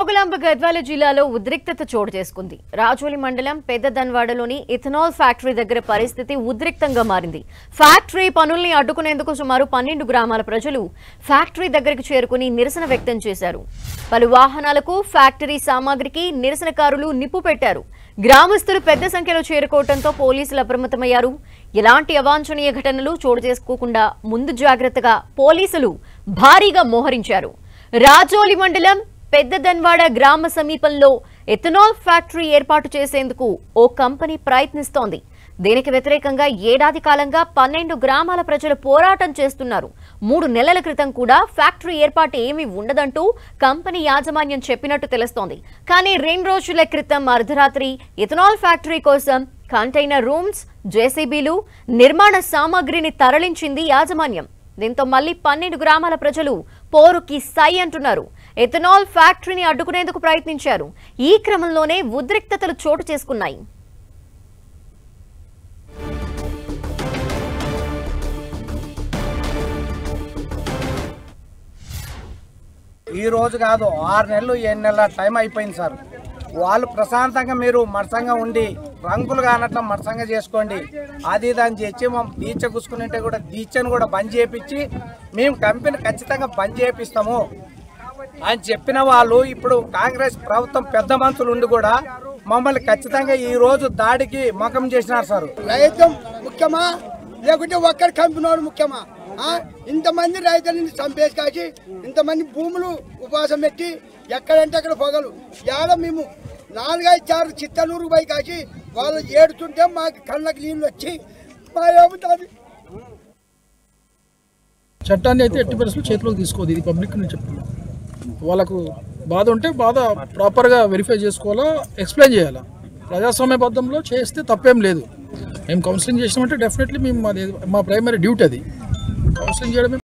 జోగులాంబ గద్వాల జిల్లాలో ఉద్రిక్తత చోటు చేసుకుంది. రాజోలి మండలం పెద్దదన్వాడలోని ఇథనాల్ ఫ్యాక్టరీ దగ్గర పరిస్థితి ఉద్రిక్తంగా మారింది. ఫ్యాక్టరీ పనుల్ని అడ్డుకునేందుకు సుమారు 12 గ్రామాల ప్రజలు ఫ్యాక్టరీ దగ్గరికి చేరుకుని నిరసన వ్యక్తం చేశారు. పలు వాహనాలకు ఫ్యాక్టరీ సామాగ్రికి నిరసనకారులు నిప్పు పెట్టారు. గ్రామస్తులు పెద్ద సంఖ్యలో చేరుకోవడంతో పోలీసులు అప్రమత్తమయ్యారు. ఎలాంటి అవాంఛనీయ ఘటనలు చోటు చేసుకోకుండా ముందు జాగ్రత్తగా పోలీసులు భారీగా మోహరించారు. రాజోలి మండలం పెద్దదన్వాడ గ్రామ సమీపంలో ఎథనాల్ ఫ్యాక్టరీ ఏర్పాటు చేసేందుకు ఓ కంపెనీ ప్రయత్నిస్తోంది. దీనికి వ్యతిరేకంగా ఏడాది కాలంగా 12 గ్రామాల ప్రజలు పోరాటం చేస్తున్నారు. 3 నెలల క్రితం కూడా ఫ్యాక్టరీ ఏర్పాటు ఏమీ ఉండదంటూ కంపెనీ యాజమాన్యం చెప్పినట్టు తెలుస్తోంది. కానీ 2 రోజుల క్రితం అర్ధరాత్రి ఎథనాల్ ఫ్యాక్టరీ కోసం కంటైనర్ రూమ్స్, జేసీబీలు, నిర్మాణ సామాగ్రిని తరలించింది యాజమాన్యం. దీంతో మళ్లీ 12 గ్రామాల ప్రజలు పోరుకి సై అంటున్నారు. ఎథనాల్ ఫ్యాక్టరీని అడ్డుకునేందుకు ప్రయత్నించారు. ఈ క్రమంలోనే ఉద్రిక్తతలు చోటు చేసుకున్నాయి. ఈ రోజు కాదు 6 నెలలు 7 నెలల టైం అయిపోయింది సార్. వాళ్ళు ప్రశాంతంగా మీరు మరసంగా ఉండి రంగులు కానట్ల మరసంగా చేసుకోండి, అది దాన్ని చేసి మేము దీక్ష కూసుకుంటే కూడా దీక్షను కూడా బంద్ చేయించి మేము కంపెనీ ఖచ్చితంగా బంద్ చేపిస్తాము అని చెప్పిన వాళ్ళు ఇప్పుడు కాంగ్రెస్ ప్రభుత్వం పెద్ద మనుషులు ఉండి కూడా మమ్మల్ని ఖచ్చితంగా ఈ రోజు దాడికి ముఖం చేసినారు సార్. రైతు ముఖ్యమా లేకుంటే ఒక్కరి కంపెనీ ముఖ్యమా? ఇంతమంది రైతులని చంపేసి కాసి ఇంతమంది భూములు ఉపవాసం పెట్టి ఎక్కడంటే అక్కడ పొగలు ఏడ మేము 4-5 చిత్తనూరు పోయి కాసి వాళ్ళు ఏడుతుంటే మాకు కళ్ళకి నీళ్ళు వచ్చి మా ఏముంటుంది. చట్టాన్ని అయితే ఎట్టి పరిస్థితులు చేతిలోకి తీసుకోదు. ఇది పబ్లిక్ నేను చెప్తున్నాను. వాళ్ళకు బాధ ఉంటే బాధ ప్రాపర్గా వెరిఫై చేసుకోవాలా, ఎక్స్ప్లెయిన్ చేయాలా. ప్రజాస్వామ్యబద్ధంలో చేస్తే తప్పేం లేదు. మేము కౌన్సిలింగ్ చేసినామంటే డెఫినెట్లీ మేము మా ప్రైమరీ డ్యూటీ అది కౌన్సిలింగ్ చేయడమే.